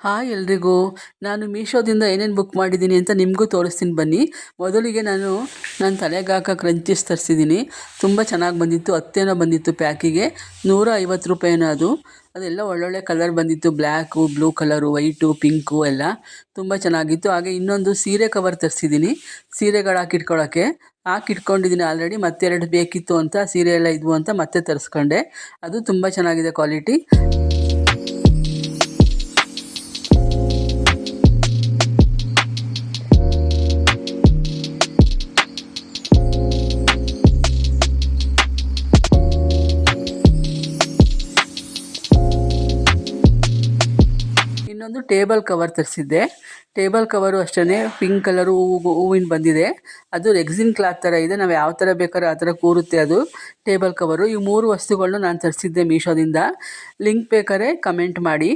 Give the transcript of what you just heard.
Hi ಎಲ್ರಿಗೂ. ನಾನು ಮೀಶೋದಿಂದ ಏನೇನು ಬುಕ್ ಮಾಡಿದ್ದೀನಿ ಅಂತ ನಿಮಗೂ ತೋರಿಸ್ತೀನಿ ಬನ್ನಿ. ಮೊದಲಿಗೆ ನನ್ನ ತಲೆಗೆ ಹಾಕೋಕೆ ಕ್ರಂಚೀಸ್ ತರಿಸಿದ್ದೀನಿ. ತುಂಬ ಚೆನ್ನಾಗಿ ಬಂದಿತ್ತು. 10 ಬಂದಿತ್ತು ಪ್ಯಾಕಿಗೆ. 150 ರೂಪಾಯಿನೋ ಅದು. ಅದೆಲ್ಲ ಒಳ್ಳೊಳ್ಳೆ ಕಲರ್ ಬಂದಿತ್ತು. Black, blue colour, white, pink ಎಲ್ಲ ತುಂಬ ಚೆನ್ನಾಗಿತ್ತು. ಹಾಗೆ ಇನ್ನೊಂದು ಸೀರೆ ಕವರ್ ತರಿಸಿದ್ದೀನಿ, ಸೀರೆಗಳು ಹಾಕಿಟ್ಕೊಂಡಿದ್ದೀನಿ ಆಲ್ರೆಡಿ. ಮತ್ತೆರಡು ಬೇಕಿತ್ತು ಅಂತ, ಸೀರೆ ಎಲ್ಲ ಇದ್ವು ಅಂತ ಮತ್ತೆ ತರಿಸ್ಕೊಂಡೆ. ಅದು ತುಂಬ ಚೆನ್ನಾಗಿದೆ ಕ್ವಾಲಿಟಿ. ಇನ್ನೊಂದು ಟೇಬಲ್ ಕವರ್ ತರಿಸಿದ್ದೆ. ಟೇಬಲ್ ಕವರು ಅಷ್ಟೇ ಪಿಂಕ್ ಕಲರು ಹೂವಿನ ಬಂದಿದೆ. ಅದು ರೆಕ್ಸಿನ್ ಕ್ಲಾತ್ ಥರ ಇದೆ. ನಾವು ಯಾವ ಥರ ಬೇಕಾದ್ರೆ ಆ ಥರ ಕೂರುತ್ತೆ ಅದು ಟೇಬಲ್ ಕವರು. ಈ 3 ವಸ್ತುಗಳನ್ನ ನಾನು ತರಿಸಿದ್ದೆ ಮೀಶೋದಿಂದ. ಲಿಂಕ್ ಬೇಕಾದ್ರೆ ಕಮೆಂಟ್ ಮಾಡಿ.